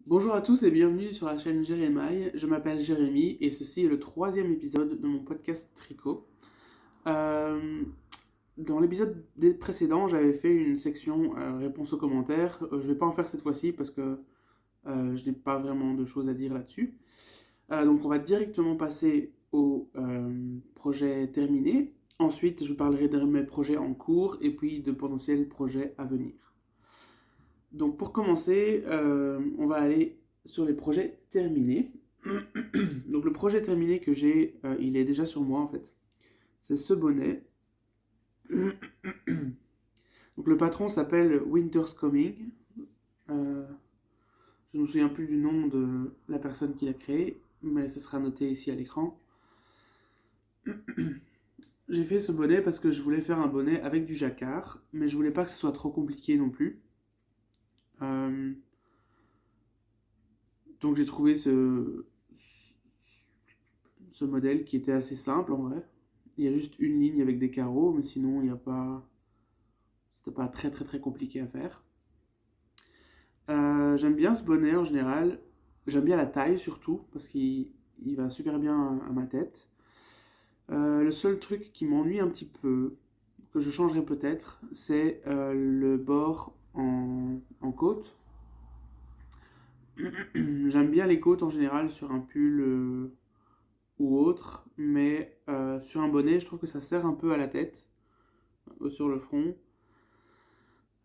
Bonjour à tous et bienvenue sur la chaîne Jérémaï. Je m'appelle Jérémy et ceci est le troisième épisode de mon podcast Tricot. Euh, Dans l'épisode précédent, j'avais fait une section réponse aux commentaires. Je ne vais pas en faire cette fois-ci parce que je n'ai pas vraiment de choses à dire là-dessus. Donc on va directement passer au projet terminé. Ensuite, je parlerai de mes projets en cours et puis de potentiels projets à venir. Donc pour commencer, on va aller sur les projets terminés. Donc le projet terminé que j'ai, il est déjà sur moi en fait. C'est ce bonnet. Donc le patron s'appelle Winter's Coming. Euh, je ne me souviens plus du nom de la personne qui l'a créé, mais ce sera noté ici à l'écran. J'ai fait ce bonnet parce que je voulais faire un bonnet avec du jacquard, mais je voulais pas que ce soit trop compliqué non plus. Euh, donc j'ai trouvé ce modèle qui était assez simple en vrai. Il y a juste une ligne avec des carreaux, mais sinon il n'y a pas, c'était pas très très très compliqué à faire. J'aime bien ce bonnet en général. J'aime bien la taille surtout parce qu'il va super bien à ma tête. Le seul truc qui m'ennuie un petit peu, que je changerais peut-être, c'est le bord en côte. J'aime bien les côtes en général sur un pull ou autre, mais sur un bonnet, je trouve que ça sert un peu à la tête, sur le front.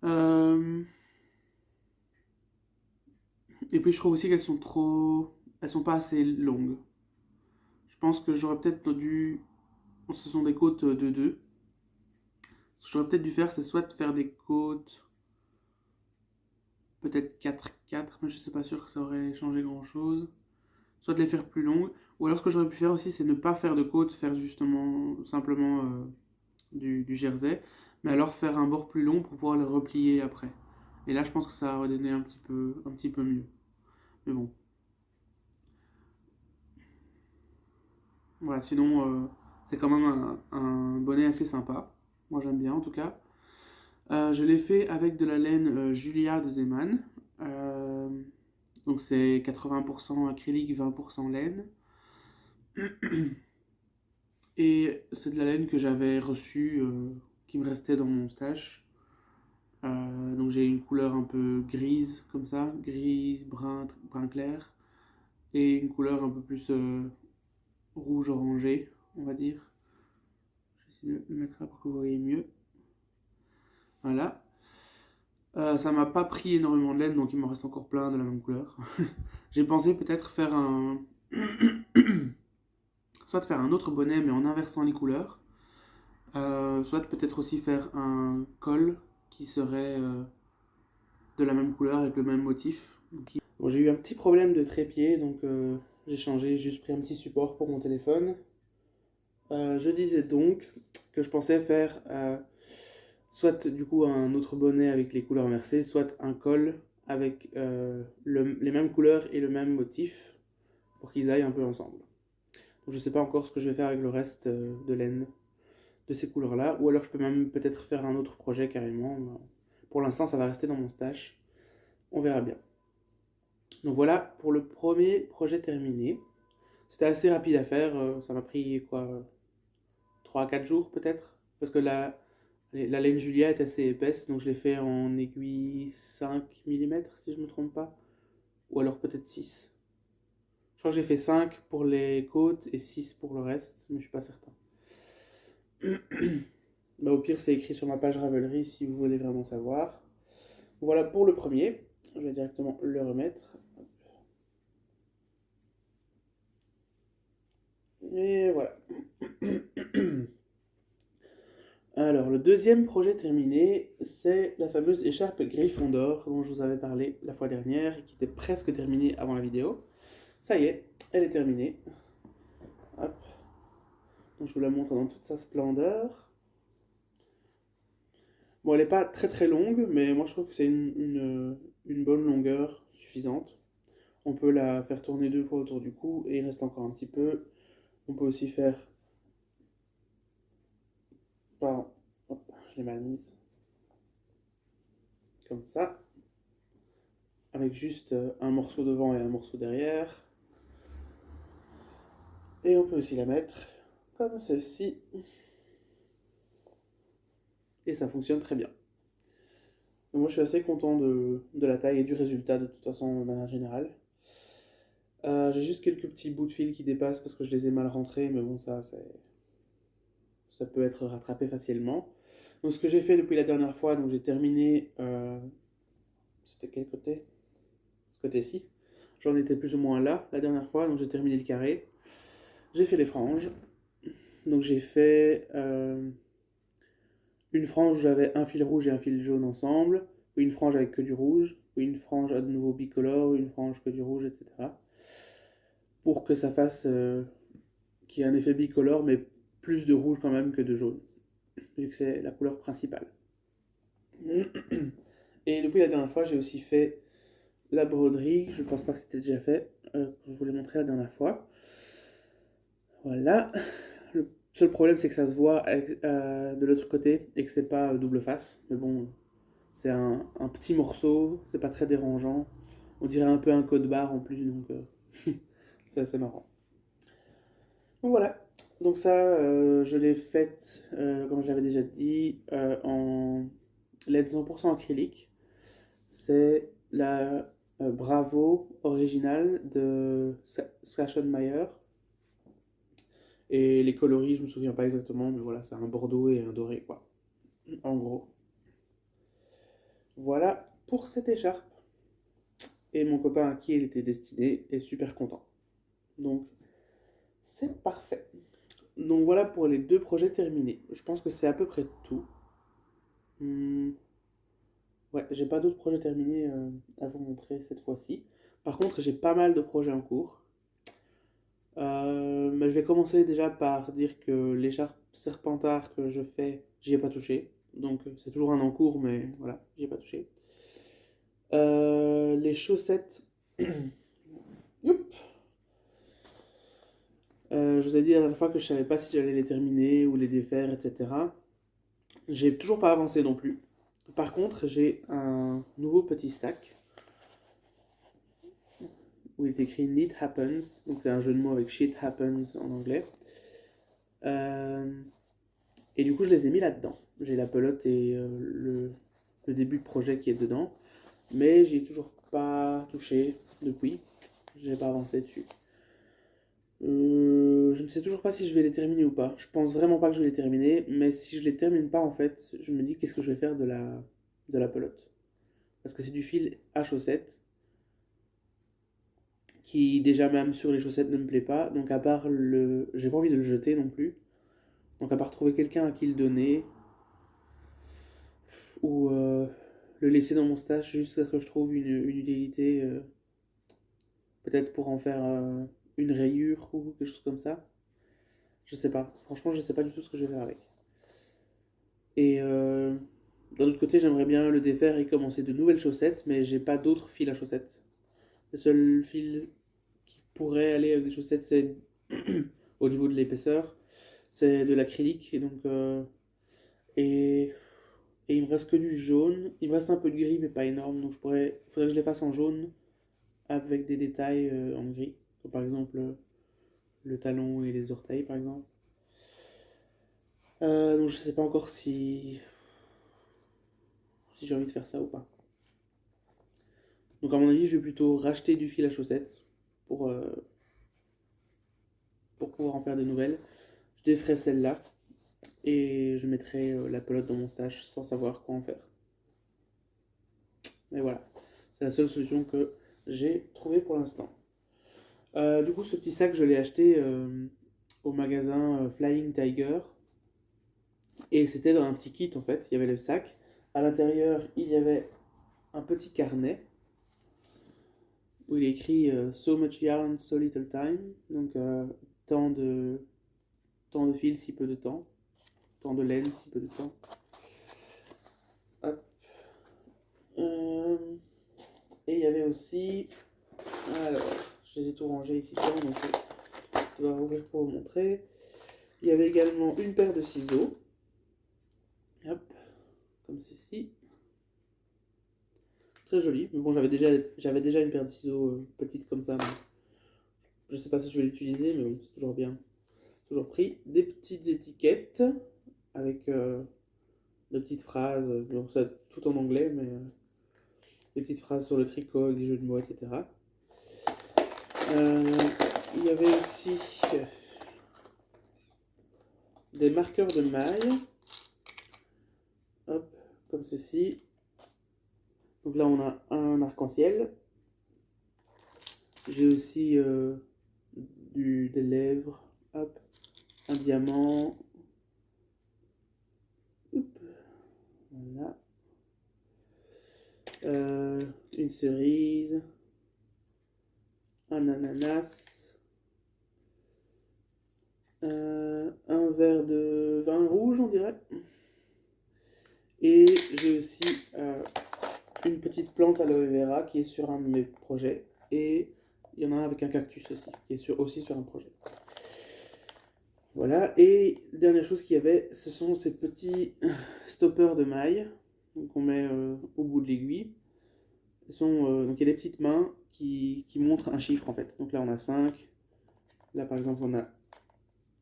Euh, et puis je trouve aussi qu'elles sont trop... Elles sont pas assez longues. Je pense que j'aurais peut-être dû... Ce sont des côtes de 2. Ce que j'aurais peut-être dû faire, c'est soit faire des côtes peut-être 4-4, mais je suis pas sûr que ça aurait changé grand-chose. Soit de les faire plus longues. Ou alors ce que j'aurais pu faire aussi, c'est ne pas faire de côtes, faire justement simplement du jersey. Mais alors faire un bord plus long pour pouvoir le replier après. Et là, je pense que ça aurait donné un petit peu mieux. Mais bon, voilà, sinon, c'est quand même un bonnet assez sympa. Moi, j'aime bien en tout cas. Je l'ai fait avec de la laine Julia de Zeman. Euh, donc c'est 80% acrylique, 20% laine. Et c'est de la laine que j'avais reçue, qui me restait dans mon stash. Donc j'ai une couleur un peu grise, comme ça, grise, brun clair. Et une couleur un peu plus rouge orangé, on va dire. Je vais essayer de le mettre là pour que vous voyez mieux. Voilà. Ça m'a pas pris énormément de laine, donc il m'en reste encore plein de la même couleur. J'ai pensé peut-être faire un... soit de faire un autre bonnet, mais en inversant les couleurs. Soit peut-être aussi faire un col qui serait de la même couleur avec le même motif. Bon, j'ai eu un petit problème de trépied, donc j'ai changé, j'ai juste pris un petit support pour mon téléphone. Je disais donc que je pensais faire soit du coup un autre bonnet avec les couleurs inversées, soit un col avec les mêmes couleurs et le même motif pour qu'ils aillent un peu ensemble. Donc, je ne sais pas encore ce que je vais faire avec le reste de laine de ces couleurs-là, ou alors je peux même peut-être faire un autre projet carrément. Pour l'instant, ça va rester dans mon stash. On verra bien. Donc voilà pour le premier projet terminé. C'était assez rapide à faire, ça m'a pris quoi, 3 à 4 jours peut-être, parce que la laine Julia est assez épaisse, donc je l'ai fait en aiguille 5 mm si je ne me trompe pas, ou alors peut-être 6. Je crois que j'ai fait 5 pour les côtes et 6 pour le reste, mais je suis pas certain. Bah, au pire, c'est écrit sur ma page Ravelry si vous voulez vraiment savoir. Voilà pour le premier. Je vais directement le remettre. Et voilà. Alors, le deuxième projet terminé, c'est la fameuse écharpe Gryffondor dont je vous avais parlé la fois dernière et qui était presque terminée avant la vidéo. Ça y est, elle est terminée. Hop. Donc, je vous la montre dans toute sa splendeur. Bon, elle n'est pas très très longue, mais moi je trouve que c'est une bonne longueur suffisante. On peut la faire tourner 2 fois autour du cou et il reste encore un petit peu. On peut aussi faire... Pardon, hop, je l'ai mal mise. Comme ça. avec juste un morceau devant et un morceau derrière. Et on peut aussi la mettre comme ceci. Et ça fonctionne très bien. Donc moi je suis assez content de la taille et du résultat de toute façon de manière générale. J'ai juste quelques petits bouts de fil qui dépassent parce que je les ai mal rentrés, mais bon ça peut être rattrapé facilement. Donc ce que j'ai fait depuis la dernière fois, donc j'ai terminé, c'était quel côté? Ce côté-ci. J'en étais plus ou moins là la dernière fois, donc j'ai terminé le carré. J'ai fait les franges. Donc j'ai fait une frange où j'avais un fil rouge et un fil jaune ensemble, une frange avec que du rouge, une frange à nouveau bicolore, une frange que du rouge, etc. Pour que ça fasse qu'il y ait un effet bicolore, mais plus de rouge quand même que de jaune, vu que c'est la couleur principale. Et depuis la dernière fois, j'ai aussi fait la broderie. Je pense pas que c'était déjà fait. Je vous l'ai montré la dernière fois. Voilà. Le seul problème, c'est que ça se voit de l'autre côté et que c'est pas double face. Mais bon, c'est un petit morceau, c'est pas très dérangeant. On dirait un peu un code barre en plus, donc c'est assez marrant. Donc voilà. Donc ça, je l'ai faite, comme je l'avais déjà dit, en LED 100% acrylique. C'est la Bravo originale de Mayer. Et les coloris, je me souviens pas exactement, mais voilà, c'est un bordeaux et un doré, quoi. En gros. Voilà pour cette écharpe. Et mon copain à qui elle était destinée est super content. Donc, c'est parfait. Donc voilà pour les deux projets terminés. Je pense que c'est à peu près tout. Ouais, j'ai pas d'autres projets terminés à vous montrer cette fois-ci. Par contre, j'ai pas mal de projets en cours. Mais je vais commencer déjà par dire que l'écharpe Serpentard que je fais, j'y ai pas touché. Donc c'est toujours un en cours, mais voilà, j'y ai pas touché. Les chaussettes. Youp. Je vous ai dit la dernière fois que je savais pas si j'allais les terminer ou les défaire, etc. J'ai toujours pas avancé non plus. Par contre, j'ai un nouveau petit sac où il est écrit Neat Happens. Donc c'est un jeu de mots avec Shit Happens en anglais. Et du coup, je les ai mis là-dedans. J'ai la pelote et le début de projet qui est dedans. Mais j'y ai toujours pas touché depuis. J'ai pas avancé dessus. Je ne sais toujours pas si je vais les terminer ou pas. Je pense vraiment pas que je vais les terminer. Mais si je les termine pas, en fait, je me dis qu'est-ce que je vais faire de la pelote. Parce que c'est du fil à chaussettes. Qui déjà même sur les chaussettes ne me plaît pas. Donc à part le... J'ai pas envie de le jeter non plus. Donc à part trouver quelqu'un à qui le donner. Ou le laisser dans mon stash jusqu'à ce que je trouve une utilité. Peut-être pour en faire une rayure ou quelque chose comme ça. Je sais pas. Franchement, je sais pas du tout ce que je vais faire avec. Et d'un autre côté, j'aimerais bien le défaire et commencer de nouvelles chaussettes, mais j'ai pas d'autres fils à chaussettes. Le seul fil qui pourrait aller avec des chaussettes, c'est au niveau de l'épaisseur, c'est de l'acrylique. Et donc, et, et il me reste que du jaune. Il me reste un peu de gris, mais pas énorme. Donc, il faudrait que je les fasse en jaune avec des détails en gris. Comme par exemple le talon et les orteils, par exemple. Donc, je sais pas encore si j'ai envie de faire ça ou pas. Donc à mon avis, je vais plutôt racheter du fil à chaussettes pour, euh, pour pouvoir en faire de nouvelles. Je déferai celle-là et je mettrai la pelote dans mon stash sans savoir quoi en faire. Mais voilà, c'est la seule solution que j'ai trouvée pour l'instant. Du coup, ce petit sac, je l'ai acheté au magasin Flying Tiger. Et c'était dans un petit kit en fait. Il y avait le sac. À l'intérieur, il y avait un petit carnet où il est écrit So much yarn, so little time. Donc tant de, tant de fil, si peu de temps. Tant de laine, si peu de temps. Hop. Et il y avait aussi. Alors, je les ai tout rangés ici, donc je dois ouvrir pour vous montrer. Il y avait également une paire de ciseaux. Hop, comme ceci. Très joli. Mais bon, j'avais déjà une paire de ciseaux petite comme ça. Donc je sais pas si je vais l'utiliser, mais bon, c'est toujours bien. Toujours pris des petites étiquettes avec de petites phrases. Bon, ça tout en anglais, mais des petites phrases sur le tricot, avec des jeux de mots, etc. Euh, il y avait aussi des marqueurs de mailles. Hop, comme ceci. Donc là, on a un arc-en-ciel. J'ai aussi des lèvres. Hop, un diamant. Hop, voilà. Une cerise. Un ananas. Un verre de vin rouge, on dirait. Et j'ai aussi une petite plante aloe vera qui est sur un de mes projets. Et il y en a un avec un cactus aussi, qui est aussi sur un projet. Voilà, et dernière chose qu'il y avait, ce sont ces petits stoppers de mailles qu'on met au bout de l'aiguille. Donc il y a des petites mains qui montrent un chiffre en fait. Donc là on a 5, là par exemple on a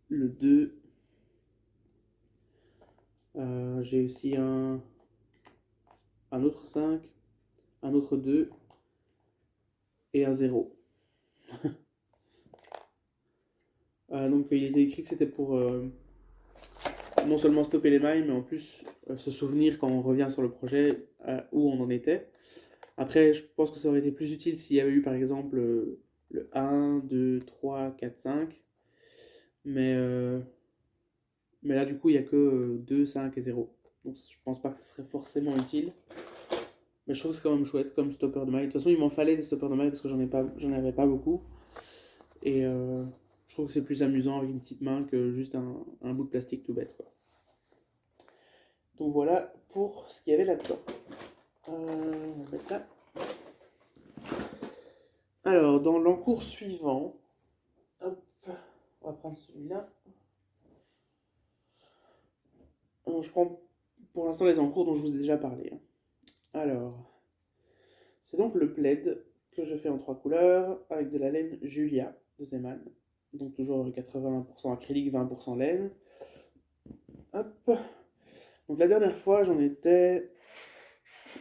le 2. J'ai aussi un autre 5, un autre 2 et un 0. Donc il était écrit que c'était pour non seulement stopper les mailles, mais en plus se souvenir quand on revient sur le projet où on en était. Après, je pense que ça aurait été plus utile s'il y avait eu par exemple le 1, 2, 3, 4, 5. Mais là, du coup, il n'y a que 2, 5 et 0. Donc je pense pas que ce serait forcément utile. Mais je trouve que c'est quand même chouette comme stopper de mailles. De toute façon, il m'en fallait des stoppers de mailles parce que j'en avais pas beaucoup. Et je trouve que c'est plus amusant avec une petite main que juste un bout de plastique tout bête, quoi. Donc voilà pour ce qu'il y avait là-dedans. On va mettre là. Alors, dans l'encours suivant, hop, on va prendre celui-là. Je prends pour l'instant les encours dont je vous ai déjà parlé. Alors, c'est donc le plaid que je fais en 3 couleurs avec de la laine Julia de Zeman. Donc toujours 80% acrylique, 20% laine. Hop. Donc la dernière fois, j'en étais...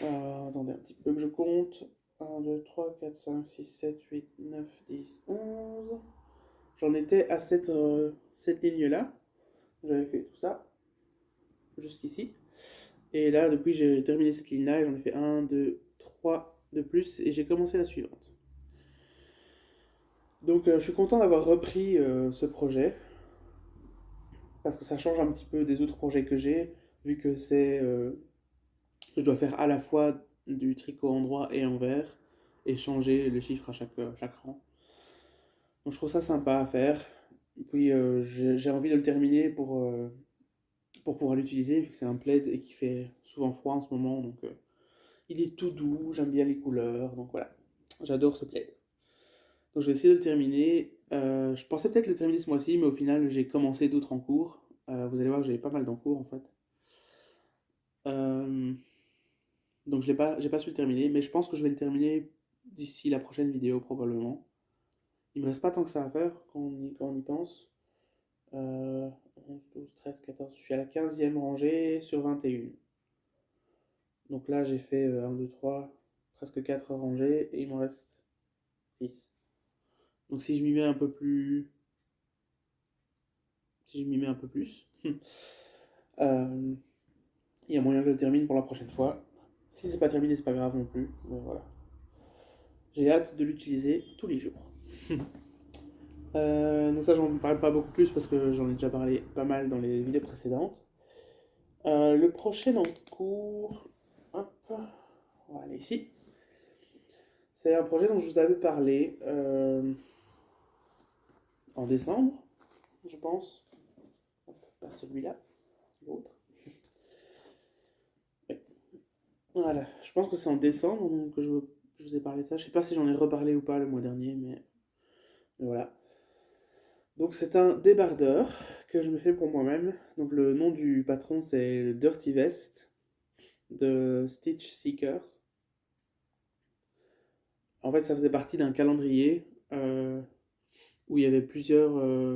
attendez un petit peu que je compte. 1, 2, 3, 4, 5, 6, 7, 8, 9, 10, 11. J'en étais à cette ligne-là. J'avais fait tout ça jusqu'ici. Et là, depuis, j'ai terminé cette ligne-là et j'en ai fait 1, 2, 3 de plus et j'ai commencé la suivante. Donc, je suis content d'avoir repris ce projet parce que ça change un petit peu des autres projets que j'ai, vu que je dois faire à la fois du tricot endroit et envers et changer le chiffre à chaque rang. Donc, je trouve ça sympa à faire. Et puis, j'ai envie de le terminer pour pouvoir l'utiliser, vu que c'est un plaid et qu'il fait souvent froid en ce moment. Donc, il est tout doux, j'aime bien les couleurs. Donc, voilà, j'adore ce plaid. Donc, je vais essayer de le terminer. Je pensais peut-être le terminer ce mois-ci, mais au final, j'ai commencé d'autres en cours. Vous allez voir que j'ai pas mal d'en cours en fait. Euh, donc, j'ai pas su le terminer, mais je pense que je vais le terminer d'ici la prochaine vidéo probablement. Il me reste pas tant que ça à faire quand on y pense. 11, 12, 13, 14. Je suis à la 15e rangée sur 21. Donc là, j'ai fait 1, 2, 3, presque 4 rangées et il m'en reste 6. Donc si je m'y mets un peu plus. Si je m'y mets un peu plus, il y a moyen que je le termine pour la prochaine fois. Si c'est pas terminé, c'est pas grave non plus. Mais voilà. J'ai hâte de l'utiliser tous les jours. Donc ça, j'en parle pas beaucoup plus parce que j'en ai déjà parlé pas mal dans les vidéos précédentes. Le prochain en cours, hop, on va aller ici. C'est un projet dont je vous avais parlé en décembre, je pense. Hop, pas celui-là, l'autre. Ouais. Voilà, je pense que c'est en décembre que je vous ai parlé de ça. Je sais pas si j'en ai reparlé ou pas le mois dernier, mais voilà. Donc c'est un débardeur que je me fais pour moi-même. Donc le nom du patron c'est Dirty Vest de Stitch Seekers. En fait, ça faisait partie d'un calendrier où il y avait plusieurs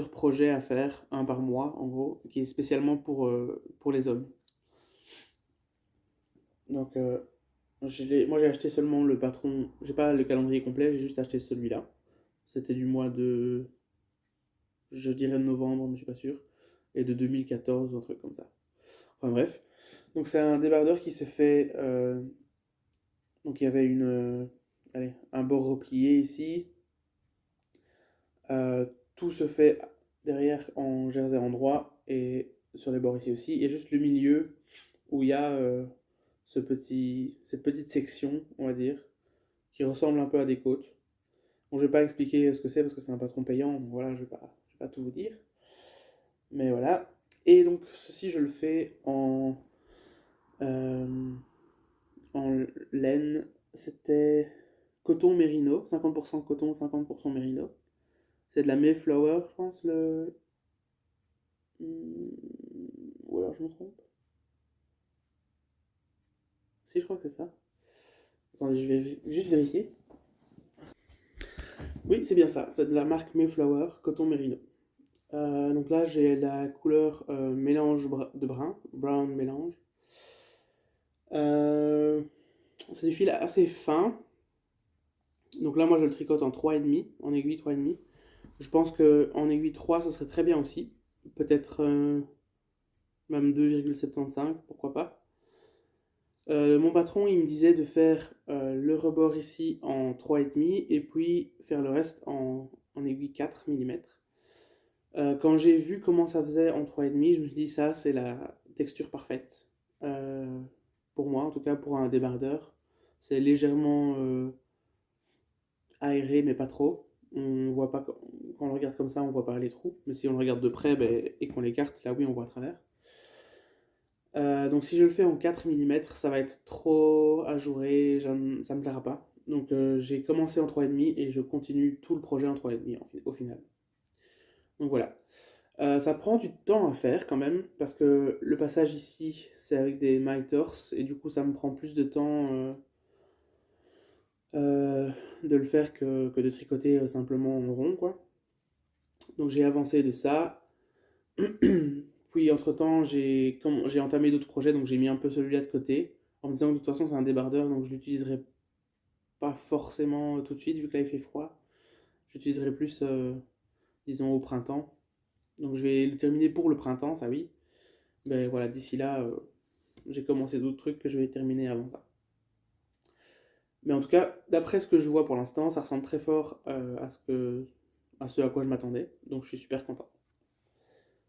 projets à faire, un par mois en gros, qui est spécialement pour les hommes. Donc, moi j'ai acheté seulement le patron, j'ai pas le calendrier complet, j'ai juste acheté celui-là. C'était du mois de, je dirais novembre, mais je suis pas sûr, et de 2014, un truc comme ça. Enfin bref. Donc c'est un débardeur qui se fait, donc il y avait allez, un bord replié ici. Euh, Tout se fait derrière en jersey endroit et sur les bords ici aussi. Il y a juste le milieu où il y a cette petite section, on va dire, qui ressemble un peu à des côtes. Bon, je vais pas expliquer ce que c'est parce que c'est un patron payant, donc voilà, je vais pas tout vous dire. Mais voilà. Et donc ceci, je le fais euh, en laine. C'était coton mérino, 50% coton, 50% mérino. C'est de la Mayflower, je pense, ou alors je me trompe. Si, je crois que c'est ça. Attendez, je vais juste vérifier. Oui, c'est bien ça. C'est de la marque Mayflower, coton mérino. Donc là, j'ai la couleur mélange de brun, brown mélange. Euh, c'est du fil assez fin. Donc là, moi, je le tricote en 3,5, en aiguille 3,5. Je pense qu'en aiguille 3, ce serait très bien aussi. Peut-être même 2,75, pourquoi pas. Mon patron, il me disait de faire le rebord ici en 3,5 et puis faire le reste en aiguille 4 mm. Quand j'ai vu comment ça faisait en 3,5, je me suis dit ça, c'est la texture parfaite. Euh, pour moi, en tout cas pour un débardeur. C'est légèrement aéré, mais pas trop. On voit pas, quand on le regarde comme ça, on voit pas les trous. Mais si on le regarde de près et qu'on l'écarte, là oui, on voit à travers. Donc si je le fais en 4 mm, ça va être trop ajouré, ça me plaira pas. Donc j'ai commencé en 3,5 et je continue tout le projet en 3,5 au final. Donc voilà. Ça prend du temps à faire quand même, parce que le passage ici, c'est avec des miters, et du coup ça me prend plus de temps de le faire que de tricoter simplement en rond, quoi. Donc j'ai avancé de ça. Puis entre-temps, j'ai entamé d'autres projets, donc j'ai mis un peu celui-là de côté, en me disant que de toute façon c'est un débardeur, donc je l'utiliserai pas forcément tout de suite, vu que là il fait froid. J'utiliserai plus, disons, au printemps. Donc je vais le terminer pour le printemps, ça oui. Mais voilà, d'ici là, j'ai commencé d'autres trucs que je vais terminer avant ça. Mais en tout cas, d'après ce que je vois pour l'instant, ça ressemble très fort à ce à quoi je m'attendais. Donc je suis super content.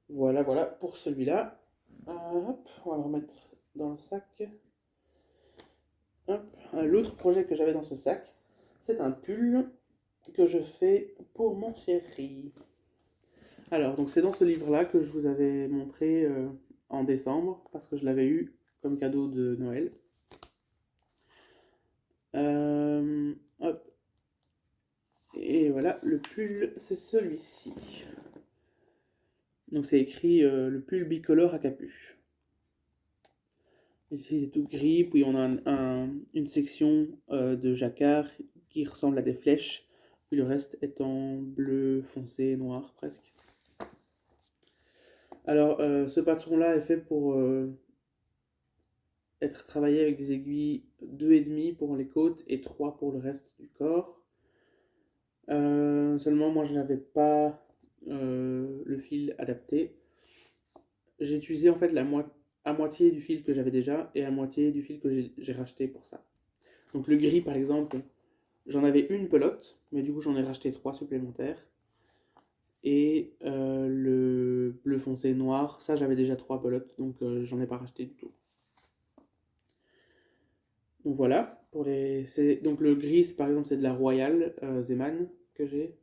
Voilà, voilà pour celui-là. Hop, on va le remettre dans le sac. Hop. L'autre projet que j'avais dans ce sac, c'est un pull que je fais pour mon chéri. Alors, donc c'est dans ce livre-là que je vous avais montré en décembre, parce que je l'avais eu comme cadeau de Noël. Hop. Et voilà, le pull, c'est celui-ci. Donc c'est écrit le pull bicolore à capuche. Ici c'est tout gris, puis on a une section de jacquard qui ressemble à des flèches, puis le reste est en bleu foncé, noir presque. Alors ce patron-là est fait pour être travaillé avec des aiguilles 2,5 pour les côtes et 3 pour le reste du corps. Seulement moi je n'avais pas le fil adapté. J'ai utilisé en fait à moitié du fil que j'avais déjà et à moitié du fil que j'ai racheté pour ça. Donc le gris par exemple, j'en avais une pelote, mais du coup j'en ai racheté 3 supplémentaires. Et le bleu foncé noir, ça j'avais déjà 3 pelotes, donc j'en ai pas racheté du tout. Donc voilà, donc le gris par exemple c'est de la Royal Zeman que j'ai.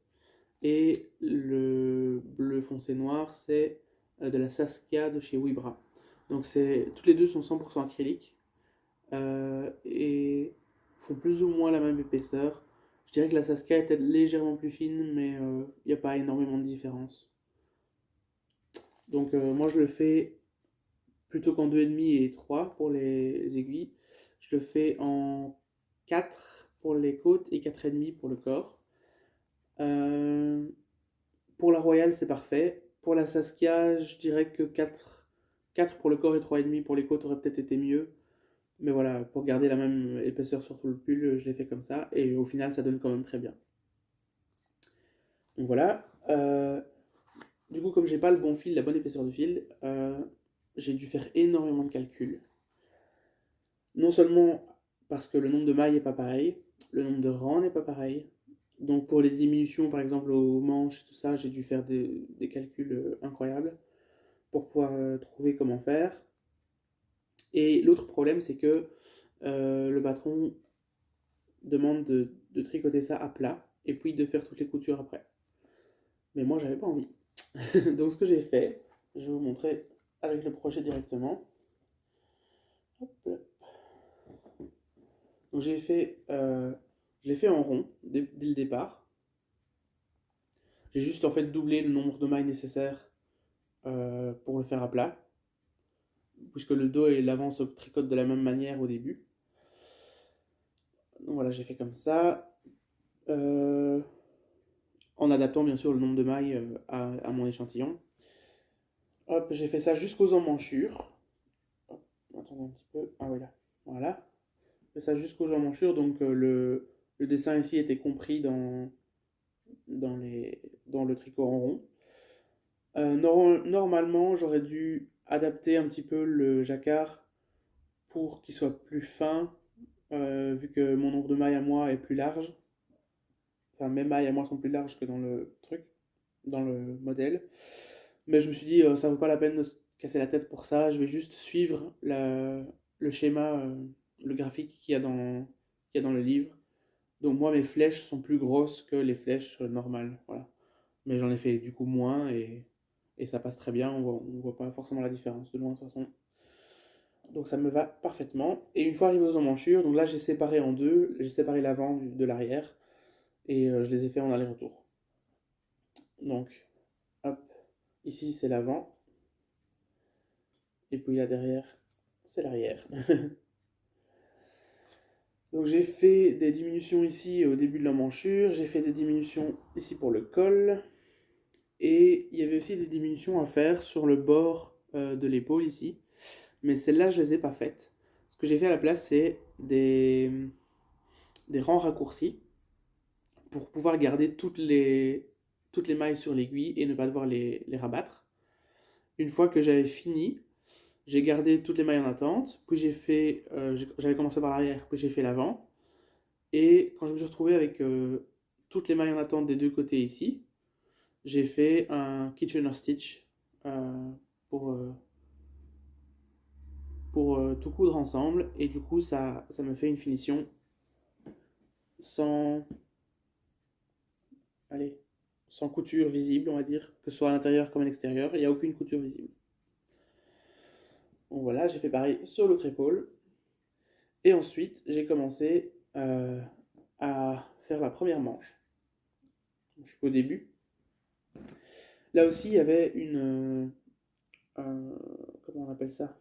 Et le bleu foncé noir c'est de la Saskia de chez Wibra. Donc toutes les deux sont 100% acryliques et font plus ou moins la même épaisseur. Je dirais que la Saskia est peut-être légèrement plus fine, mais il n'y a pas énormément de différence. Donc moi je le fais plutôt qu'en 2,5 et 3 pour les aiguilles. Je le fais en 4 pour les côtes et 4,5 pour le corps. Pour la Royale, c'est parfait. Pour la Saskia, je dirais que 4 pour le corps et 3,5 pour les côtes aurait peut-être été mieux. Mais voilà, pour garder la même épaisseur sur tout le pull, je l'ai fait comme ça. Et au final, ça donne quand même très bien. Donc voilà. Du coup, comme j'ai pas le bon fil, la bonne épaisseur de fil, j'ai dû faire énormément de calculs. Non seulement parce que le nombre de mailles n'est pas pareil, le nombre de rangs n'est pas pareil. Donc pour les diminutions, par exemple aux manches et tout ça, j'ai dû faire des calculs incroyables pour pouvoir trouver comment faire. Et l'autre problème, c'est que le patron demande de tricoter ça à plat et puis de faire toutes les coutures après. Mais moi, j'avais pas envie. Donc ce que j'ai fait, je vais vous montrer avec le crochet directement. Hop là. Donc je l'ai fait en rond dès le départ. J'ai juste en fait doublé le nombre de mailles nécessaires pour le faire à plat, puisque le dos et l'avant se tricotent de la même manière au début. Donc voilà, j'ai fait comme ça, en adaptant bien sûr le nombre de mailles à mon échantillon. Hop, j'ai fait ça jusqu'aux emmanchures. Hop, attendez un petit peu. Ah oui, là. Voilà. J'ai fait ça jusqu'aux emmanchures, donc le dessin ici était compris dans le tricot en rond. Normalement, j'aurais dû adapter un petit peu le jacquard pour qu'il soit plus fin, vu que mon nombre de mailles à moi est plus large. Enfin, mes mailles à moi sont plus larges que dans le truc, dans le modèle. Mais je me suis dit, ça vaut pas la peine de se casser la tête pour ça. Je vais juste suivre le schéma, le graphique qu'il y a dans le livre. Donc moi, mes flèches sont plus grosses que les flèches normales. Voilà. Mais j'en ai fait du coup moins et ça passe très bien. On voit pas forcément la différence de loin de toute façon. Donc ça me va parfaitement. Et une fois arrivé aux emmanchures, donc là j'ai séparé en deux. J'ai séparé l'avant de l'arrière et je les ai fait en aller-retour. Donc, hop, ici c'est l'avant. Et puis là derrière, c'est l'arrière. Donc j'ai fait des diminutions ici au début de l'emmanchure. J'ai fait des diminutions ici pour le col. Et il y avait aussi des diminutions à faire sur le bord de l'épaule ici. Mais celles-là, je ne les ai pas faites. Ce que j'ai fait à la place, c'est des rangs raccourcis pour pouvoir garder toutes les mailles sur l'aiguille et ne pas devoir les rabattre. Une fois que j'avais fini, j'ai gardé toutes les mailles en attente, puis j'avais commencé par l'arrière, puis j'ai fait l'avant. Et quand je me suis retrouvé avec toutes les mailles en attente des deux côtés ici, j'ai fait un Kitchener Stitch euh, pour, euh, pour tout coudre ensemble. Et du coup, ça me fait une finition sans, allez, sans couture visible, on va dire, que ce soit à l'intérieur comme à l'extérieur. Il n'y a aucune couture visible. Donc voilà, j'ai fait pareil sur l'autre épaule. Et ensuite, j'ai commencé à faire la première manche. Je suis au début. Là aussi, il y avait comment on appelle ça?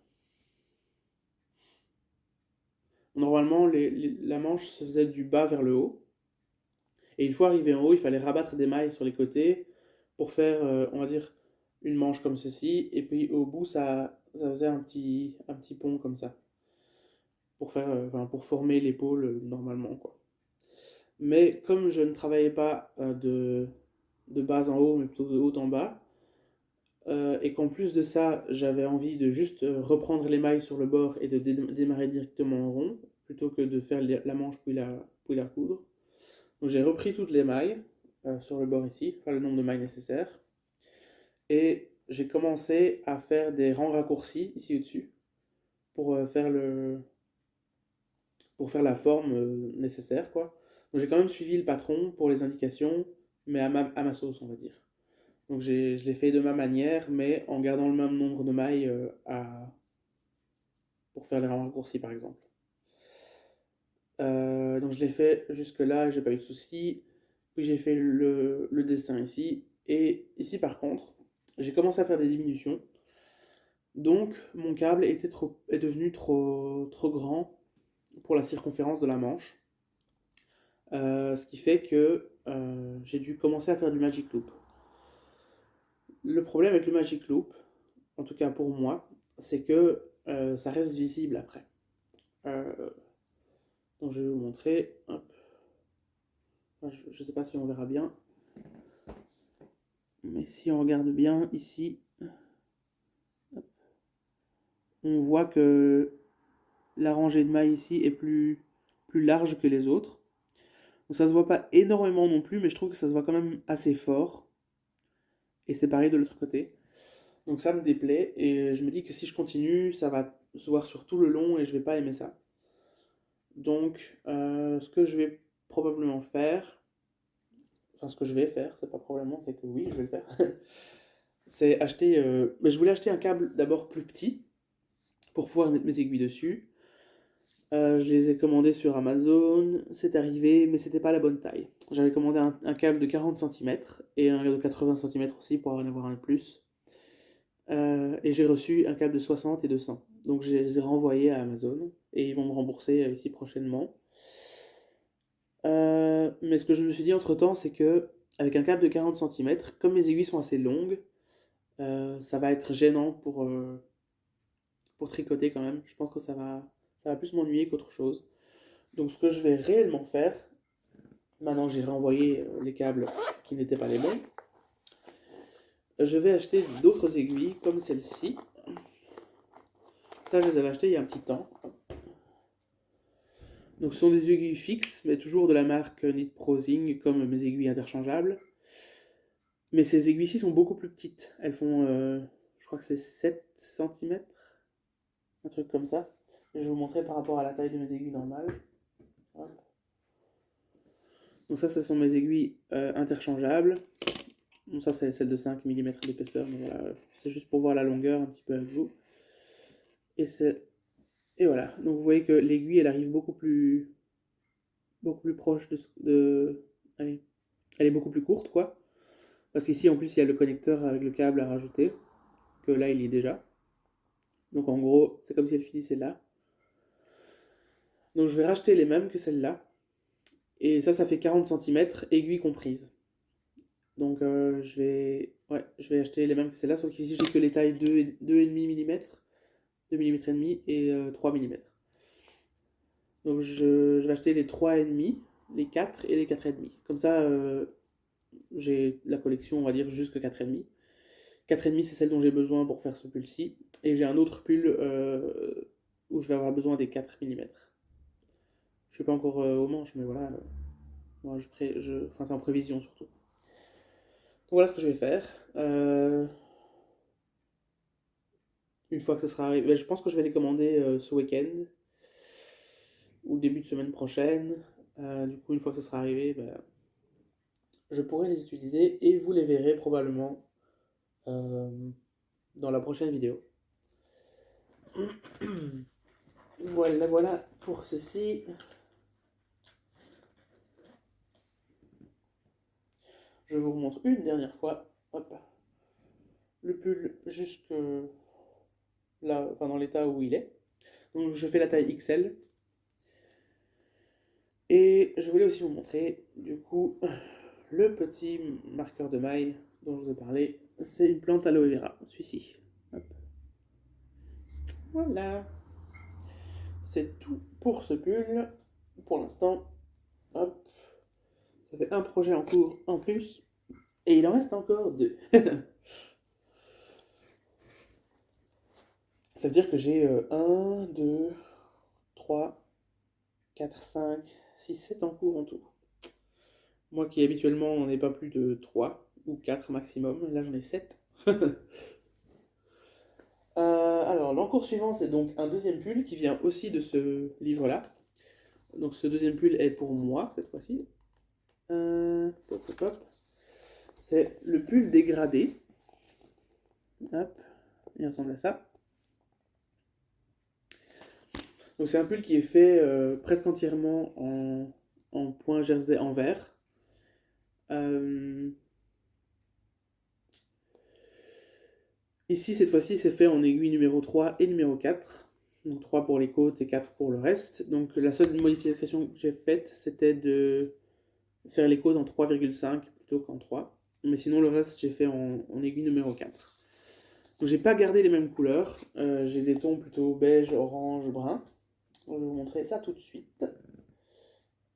Normalement, la manche se faisait du bas vers le haut. Et une fois arrivé en haut, il fallait rabattre des mailles sur les côtés pour faire, on va dire, une manche comme ceci. Et puis au bout, ça faisait un petit pont comme ça. Pour former l'épaule normalement, quoi. Mais comme je ne travaillais pas de bas en haut, mais plutôt de haut en bas, et qu'en plus de ça, j'avais envie de juste reprendre les mailles sur le bord et de démarrer directement en rond, plutôt que de faire la manche puis la coudre. Donc j'ai repris toutes les mailles sur le bord ici, enfin le nombre de mailles nécessaires, et j'ai commencé à faire des rangs raccourcis ici au-dessus pour pour faire la forme nécessaire, quoi. Donc j'ai quand même suivi le patron pour les indications, mais à ma sauce, on va dire. Donc je l'ai fait de ma manière, mais en gardant le même nombre de mailles pour faire les rangs raccourcis, par exemple. Donc je l'ai fait jusque-là, j'ai pas eu de soucis. Puis j'ai fait le dessin ici. Et ici, par contre, j'ai commencé à faire des diminutions. Donc mon câble est devenu trop grand pour la circonférence de la manche. Ce qui fait que j'ai dû commencer à faire du Magic Loop. Le problème avec le Magic Loop, en tout cas pour moi, c'est que ça reste visible après. Donc je vais vous montrer. Hop. Je ne sais pas si on verra bien. Mais si on regarde bien ici, on voit que la rangée de mailles ici est plus large que les autres. Donc ça se voit pas énormément non plus, mais je trouve que ça se voit quand même assez fort. Et c'est pareil de l'autre côté. Donc ça me déplaît et je me dis que si je continue, ça va se voir sur tout le long et je vais pas aimer ça. Donc ce que je vais probablement faire, enfin ce que je vais faire, c'est pas probablement, c'est que oui, je vais le faire, c'est acheter, mais je voulais acheter un câble d'abord plus petit pour pouvoir mettre mes aiguilles dessus. Je les ai commandés sur Amazon, c'est arrivé, mais c'était pas la bonne taille. J'avais commandé un câble de 40 cm et un de 80 cm aussi pour en avoir un de plus. Et j'ai reçu un câble de 60 et de 100. Donc je les ai renvoyés à Amazon et ils vont me rembourser ici prochainement. Mais ce que je me suis dit entre temps, c'est que avec un câble de 40 cm, comme mes aiguilles sont assez longues, ça va être gênant pour tricoter quand même. Je pense que ça va plus m'ennuyer qu'autre chose. Donc ce que je vais réellement faire, maintenant que j'ai renvoyé les câbles qui n'étaient pas les bons, je vais acheter d'autres aiguilles comme celle-ci. Ça, je les avais achetées il y a un petit temps. Donc ce sont des aiguilles fixes, mais toujours de la marque Knit Prosing, comme mes aiguilles interchangeables. Mais ces aiguilles-ci sont beaucoup plus petites. Elles font, je crois que c'est 7 cm, un truc comme ça. Je vais vous montrer par rapport à la taille de mes aiguilles normales. Hop. Donc ça, ce sont mes aiguilles interchangeables. Bon, ça, c'est celle de 5 mm d'épaisseur, mais voilà, c'est juste pour voir la longueur un petit peu avec vous. Et voilà, donc vous voyez que l'aiguille, elle arrive beaucoup plus proche allez, elle est beaucoup plus courte, quoi. Parce qu'ici, en plus, il y a le connecteur avec le câble à rajouter, que là, il y est déjà. Donc en gros, c'est comme si elle finissait là. Donc je vais racheter les mêmes que celle-là. Et ça fait 40 cm, aiguille comprise. Donc je vais acheter les mêmes que celle-là, sauf qu'ici, j'ai que les tailles 2,5 mm, 2 mm et demi et 3 mm. Donc je vais acheter les 3,5, les 4 et les 4,5. Comme ça, j'ai la collection, on va dire, jusque 4,5. 4,5, c'est celle dont j'ai besoin pour faire ce pull-ci. Et j'ai un autre pull où je vais avoir besoin des 4 mm. Je suis pas encore aux manches, mais voilà. Moi, enfin, c'est en prévision surtout. Donc voilà ce que je vais faire. Une fois que ce sera arrivé, je pense que je vais les commander ce week-end ou début de semaine prochaine. Du coup, une fois que ce sera arrivé, je pourrai les utiliser et vous les verrez probablement dans la prochaine vidéo. Voilà pour ceci. Je vous remontre une dernière fois. Hop. Le pull jusque là, enfin dans l'état où il est. Donc je fais la taille XL. Et je voulais aussi vous montrer du coup le petit marqueur de maille dont je vous ai parlé. C'est une plante aloe vera, celui-ci. Voilà. C'est tout pour ce pull. Pour l'instant, hop. Ça fait un projet en cours en plus. Et il en reste encore deux. Ça veut dire que j'ai 1, 2, 3, 4, 5, 6, 7 en cours en tout. Moi qui habituellement n'en ai pas plus de 3 ou 4 maximum, là j'en ai 7. Alors l'encours suivant, c'est donc un deuxième pull qui vient aussi de ce livre-là. Donc ce deuxième pull est pour moi cette fois-ci. C'est le pull dégradé. Hop, il ressemble à ça. Donc c'est un pull qui est fait presque entièrement en point jersey en vert. Ici, cette fois-ci, c'est fait en aiguille numéro 3 et numéro 4. Donc 3 pour les côtes et 4 pour le reste. Donc la seule modification que j'ai faite, c'était de faire les côtes en 3,5 plutôt qu'en 3. Mais sinon le reste, j'ai fait en aiguille numéro 4. Donc j'ai pas gardé les mêmes couleurs. J'ai des tons plutôt beige, orange, brun. Donc, je vais vous montrer ça tout de suite.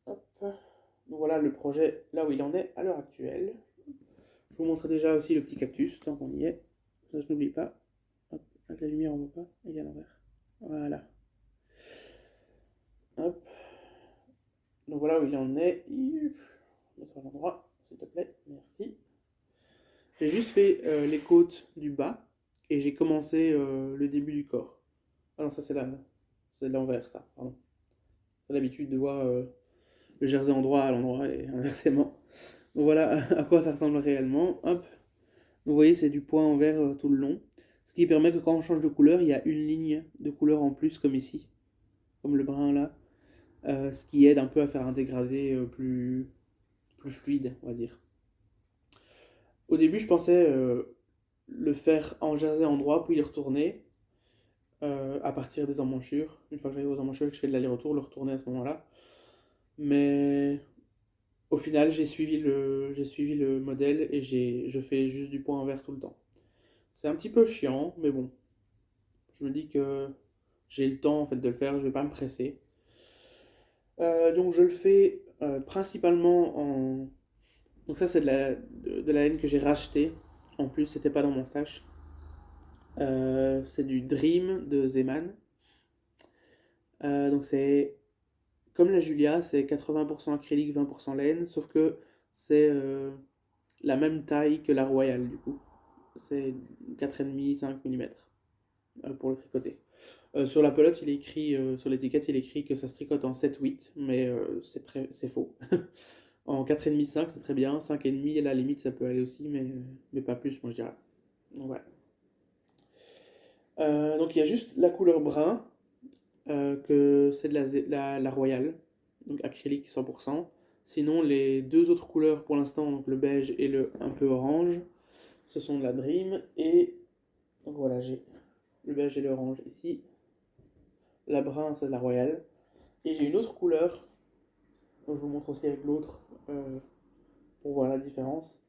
Hop. Donc voilà le projet là où il en est à l'heure actuelle. Je vous montre déjà aussi le petit cactus, tant qu'on y est. Ça, je n'oublie pas. Hop, avec la lumière, on ne voit pas. Il est à l'envers. Voilà. Hop. Donc voilà où il en est. Mettre à l'endroit, s'il te plaît. Merci. J'ai juste fait les côtes du bas et j'ai commencé le début du corps. Ah non, ça c'est l'envers, ça. Pardon. C'est l'habitude de voir le jersey en droit à l'endroit et inversement. Donc voilà à quoi ça ressemble réellement. Hop. Vous voyez, c'est du point en vert tout le long. Ce qui permet que quand on change de couleur, il y a une ligne de couleur en plus, comme ici, comme le brun là. Ce qui aide un peu à faire un dégradé plus fluide, on va dire. Au début, je pensais le faire en jersey endroit, puis y retourner à partir des emmanchures. Une fois que j'arrive aux emmanchures et que je fais de l'aller-retour, le retourner à ce moment-là. Mais au final, j'ai suivi le modèle et je fais juste du point en vert tout le temps. C'est un petit peu chiant, mais bon. Je me dis que j'ai le temps en fait de le faire, je vais pas me presser. Donc je le fais principalement en... Donc ça c'est de la laine que j'ai racheté. En plus c'était pas dans mon stash. C'est du Dream de Zeman. Donc c'est comme la Julia, c'est 80% acrylique, 20% laine, sauf que c'est la même taille que la Royale du coup. C'est 4,5, 5 mm pour le tricoter. Sur la pelote, il est écrit, sur l'étiquette, il est écrit que ça se tricote en 7-8, mais c'est faux. En 4,5, 5, c'est très bien. 5,5, à la limite, ça peut aller aussi, mais pas plus, moi je dirais. Donc voilà. Donc il y a juste la couleur brun, que c'est de la Royale, donc acrylique 100%. Sinon, les deux autres couleurs pour l'instant, donc le beige et le un peu orange, ce sont de la Dream. Et donc voilà, j'ai le beige et l'orange ici. La brun, c'est de la Royale. Et j'ai une autre couleur, donc je vous montre aussi avec l'autre pour voir la différence.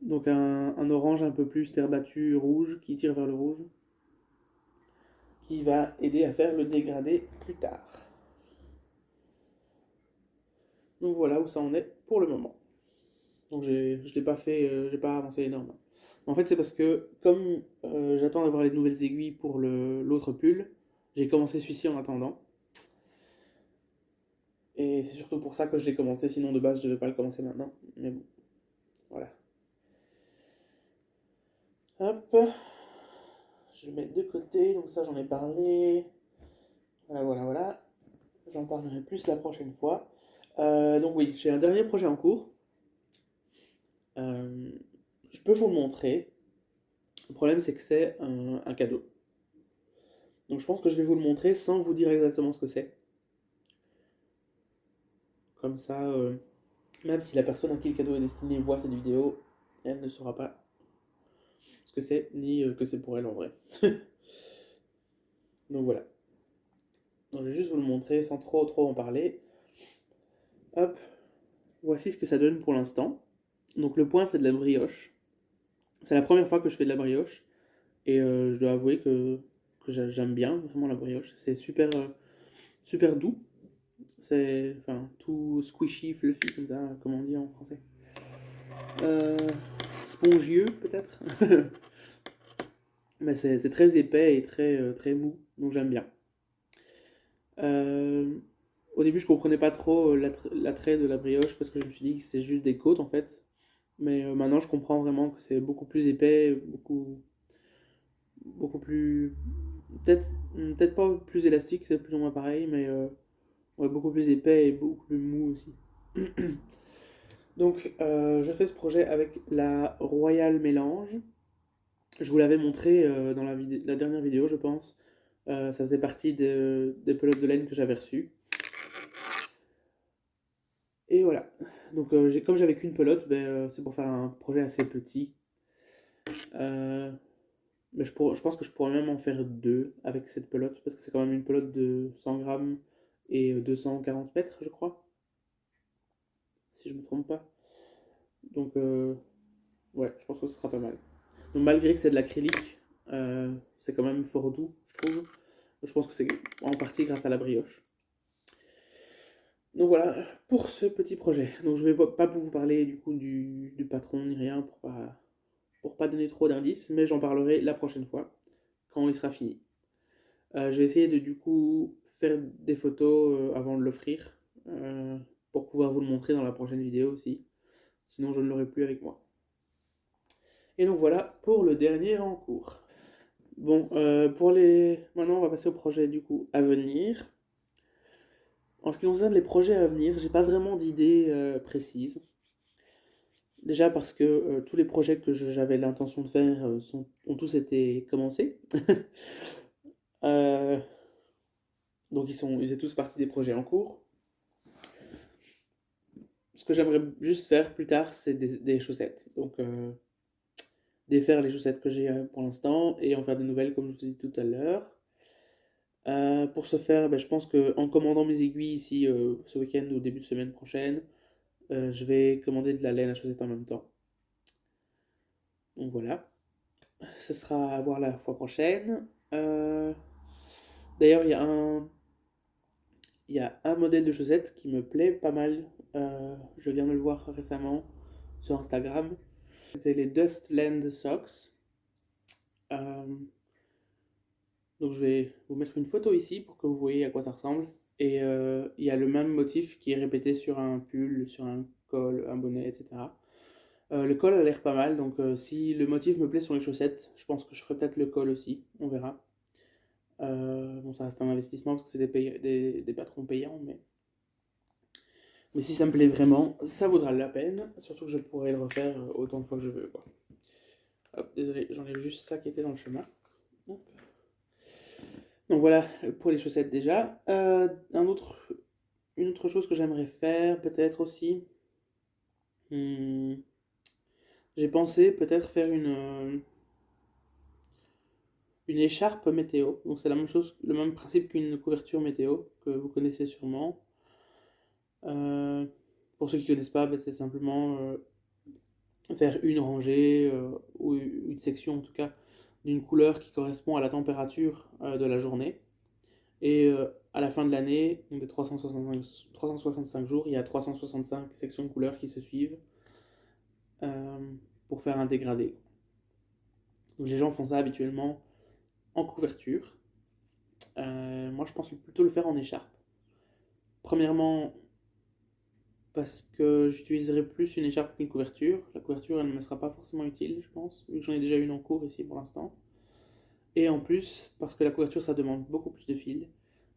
Donc un orange un peu plus terre battue rouge qui tire vers le rouge, qui va aider à faire le dégradé plus tard. Donc voilà où ça en est pour le moment. Donc je l'ai pas fait, j'ai pas avancé énormément. En fait c'est parce que comme j'attends d'avoir les nouvelles aiguilles pour l'autre pull, j'ai commencé celui-ci en attendant. Et c'est surtout pour ça que je l'ai commencé, sinon de base je ne devais pas le commencer maintenant. Mais bon, voilà. Hop, je le mets de côté, donc ça j'en ai parlé. Voilà, voilà, voilà. J'en parlerai plus la prochaine fois. Donc oui, j'ai un dernier projet en cours. Euh, je peux vous le montrer. Le problème c'est que c'est un cadeau. Donc je pense que je vais vous le montrer sans vous dire exactement ce que c'est. Comme ça, même si la personne à qui le cadeau est destiné voit cette vidéo, elle ne saura pas ce que c'est, ni que c'est pour elle en vrai. Donc voilà. Donc je vais juste vous le montrer sans trop en parler. Hop, voici ce que ça donne pour l'instant. Donc le point c'est de la brioche. C'est la première fois que je fais de la brioche. Et je dois avouer que j'aime bien vraiment la brioche. C'est super doux. C'est enfin, tout squishy, fluffy comme ça, comme on dit en français. Euh, Spongieux peut-être. Mais c'est très épais et très mou, donc j'aime bien. Euh, Au début, je comprenais pas trop l'attrait de la brioche parce que je me suis dit que c'est juste des côtes en fait. Mais maintenant, je comprends vraiment que c'est beaucoup plus épais, beaucoup plus. Peut-être pas plus élastique, c'est plus ou moins pareil, mais ouais, beaucoup plus épais et beaucoup plus mou aussi. Donc, je fais ce projet avec la Royal Mélange. Je vous l'avais montré dans la dernière vidéo, je pense. Ça faisait partie des pelotes de laine que j'avais reçues. Et voilà. Donc, comme j'avais qu'une pelote, ben, c'est pour faire un projet assez petit. Euh, Mais je pense que je pourrais même en faire deux avec cette pelote, parce que c'est quand même une pelote de 100 grammes et 240 mètres, je crois, si je me trompe pas. Donc, ouais, je pense que ce sera pas mal. Donc, malgré que c'est de l'acrylique, c'est quand même fort doux, je trouve. Je pense que c'est en partie grâce à la brioche. Donc voilà pour ce petit projet. Donc je vais pas vous parler du coup du patron ni rien pour pas donner trop d'indices, mais j'en parlerai la prochaine fois quand il sera fini. Je vais essayer de du coup faire des photos avant de l'offrir pour pouvoir vous le montrer dans la prochaine vidéo aussi. Sinon je ne l'aurai plus avec moi. Et donc voilà pour le dernier en cours. Bon, maintenant on va passer au projet du coup à venir. En ce qui concerne les projets à venir, j'ai pas vraiment d'idées précises. Déjà parce que tous les projets que j'avais l'intention de faire ont tous été commencés. Euh, donc ils sont tous partis des projets en cours. Ce que j'aimerais juste faire plus tard, c'est des chaussettes. Donc défaire les chaussettes que j'ai pour l'instant et en faire de nouvelles comme je vous ai dit tout à l'heure. Pour ce faire, ben, je pense qu'en commandant mes aiguilles ici ce week-end ou début de semaine prochaine, je vais commander de la laine à chaussettes en même temps. Donc voilà, ce sera à voir la fois prochaine. D'ailleurs, il y a un modèle de chaussettes qui me plaît pas mal. Je viens de le voir récemment sur Instagram. C'était les Dustland Socks. Euh, donc je vais vous mettre une photo ici pour que vous voyez à quoi ça ressemble. Et il y a le même motif qui est répété sur un pull, sur un col, un bonnet, etc. Le col a l'air pas mal, donc si le motif me plaît sur les chaussettes, je pense que je ferai peut-être le col aussi, on verra. Bon, ça reste un investissement parce que c'est des patrons payants, mais si ça me plaît vraiment, ça vaudra la peine. Surtout que je pourrais le refaire autant de fois que je veux, quoi. Hop, désolé, j'enlève juste ça qui était dans le chemin. Hop. Donc voilà pour les chaussettes déjà. Une autre chose que j'aimerais faire peut-être aussi. Hmm, j'ai pensé peut-être faire une écharpe météo. Donc c'est la même chose, le même principe qu'une couverture météo que vous connaissez sûrement. Euh, pour ceux qui ne connaissent pas, ben, c'est simplement faire une rangée ou une section en tout cas d'une couleur qui correspond à la température de la journée. Et à la fin de l'année, donc des 365 jours, il y a 365 sections de couleurs qui se suivent euh, pour faire un dégradé. Donc les gens font ça habituellement en couverture. Moi, je pense plutôt le faire en écharpe. Premièrement, parce que j'utiliserai plus une écharpe qu'une couverture. La couverture, elle ne me sera pas forcément utile, je pense, vu que j'en ai déjà une en cours ici pour l'instant. Et en plus, parce que la couverture, ça demande beaucoup plus de fil,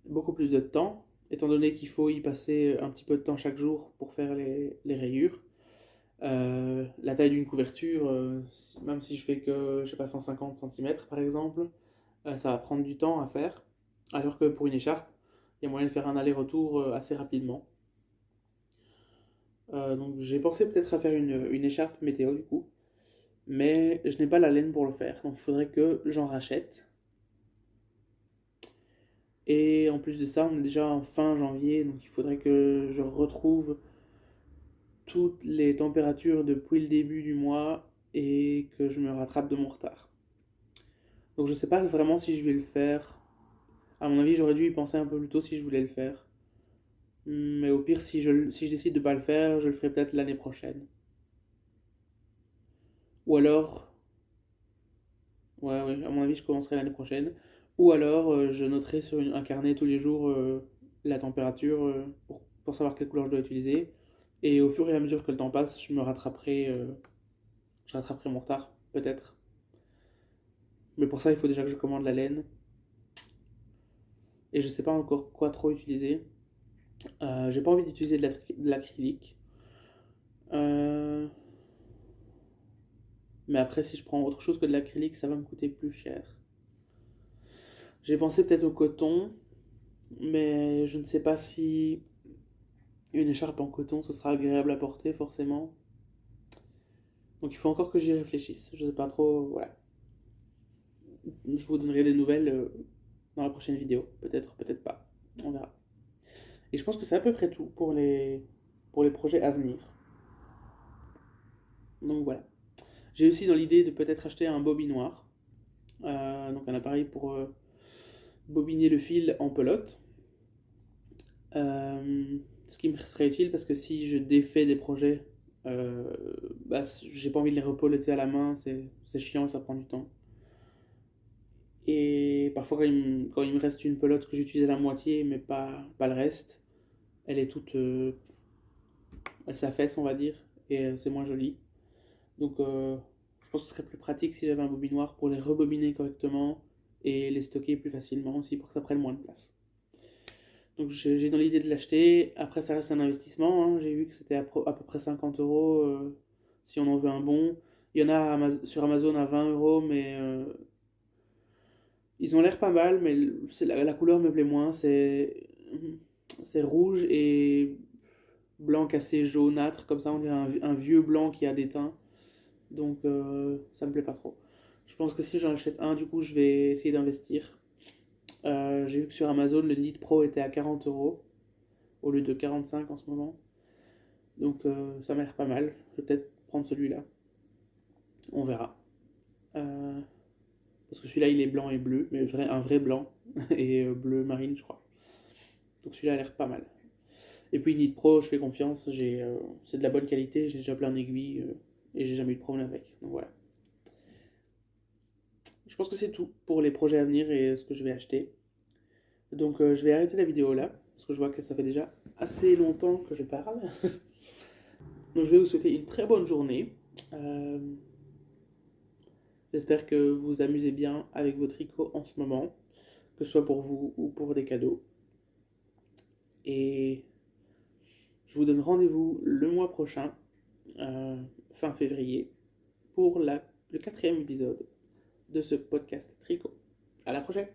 beaucoup plus de temps, étant donné qu'il faut y passer un petit peu de temps chaque jour pour faire les rayures. La taille d'une couverture, même si je fais que, je sais pas, 150 cm par exemple, ça va prendre du temps à faire. Alors que pour une écharpe, il y a moyen de faire un aller-retour assez rapidement. Donc j'ai pensé peut-être à faire une écharpe météo du coup, mais je n'ai pas la laine pour le faire, donc il faudrait que j'en rachète. Et en plus de ça, on est déjà en fin janvier, donc il faudrait que je retrouve toutes les températures depuis le début du mois et que je me rattrape de mon retard. Donc je sais pas vraiment si je vais le faire. À mon avis, j'aurais dû y penser un peu plus tôt si je voulais le faire. Mais au pire, si je décide de pas le faire, je le ferai peut-être l'année prochaine. Ou alors, ouais, à mon avis, je commencerai l'année prochaine. Ou alors, je noterai sur un carnet tous les jours la température pour savoir quelle couleur je dois utiliser. Et au fur et à mesure que le temps passe, je rattraperai mon retard, peut-être. Mais pour ça, il faut déjà que je commande la laine. Et je sais pas encore quoi trop utiliser. J'ai pas envie d'utiliser de l'acrylique. Euh, Mais après, si je prends autre chose que de l'acrylique, ça va me coûter plus cher. J'ai pensé peut-être au coton, mais je ne sais pas si une écharpe en coton, ce sera agréable à porter forcément. Donc il faut encore que j'y réfléchisse. Je sais pas trop, voilà. je vous donnerai des nouvelles dans la prochaine vidéo. Peut-être, peut-être pas. On verra. Et je pense que c'est à peu près tout pour les projets à venir. Donc voilà. J'ai aussi dans l'idée de peut-être acheter un bobinoir. Donc un appareil pour bobiner le fil en pelote. Ce qui me serait utile parce que si je défais des projets, j'ai pas envie de les repeloter à la main, c'est chiant, ça prend du temps. Et parfois quand il me reste une pelote que j'utilise à la moitié mais pas le reste, elle est toute... elle s'affaisse on va dire, et c'est moins joli. Donc je pense que ce serait plus pratique si j'avais un bobinoir pour les rebobiner correctement et les stocker plus facilement aussi pour que ça prenne moins de place. Donc j'ai dans l'idée de l'acheter. Après, ça reste un investissement, hein. J'ai vu que c'était à peu près 50 euros si on en veut un bon. Il y en a sur Amazon à 20 euros, mais ils ont l'air pas mal, mais la couleur me plaît moins. C'est rouge et blanc cassé jaunâtre, comme ça on dirait un vieux blanc qui a des teints. Donc ça me plaît pas trop. Je pense que si j'en achète un, du coup, je vais essayer d'investir. J'ai vu que sur Amazon, le Nit Pro était à 40 euros au lieu de 45 en ce moment. Donc ça m'a l'air pas mal. Je vais peut-être prendre celui-là. On verra. Parce que celui-là, il est blanc et bleu, mais un vrai blanc et bleu marine, je crois. Donc celui-là a l'air pas mal. Et puis Nit Pro, je fais confiance. C'est de la bonne qualité. J'ai déjà plein d'aiguilles et j'ai jamais eu de problème avec. Donc voilà. Je pense que c'est tout pour les projets à venir et ce que je vais acheter. Donc je vais arrêter la vidéo là, parce que je vois que ça fait déjà assez longtemps que je parle. Donc je vais vous souhaiter une très bonne journée. Euh, J'espère que vous vous amusez bien avec vos tricots en ce moment, que ce soit pour vous ou pour des cadeaux. Et je vous donne rendez-vous le mois prochain, fin février, pour le 4e épisode de ce podcast tricot. À la prochaine!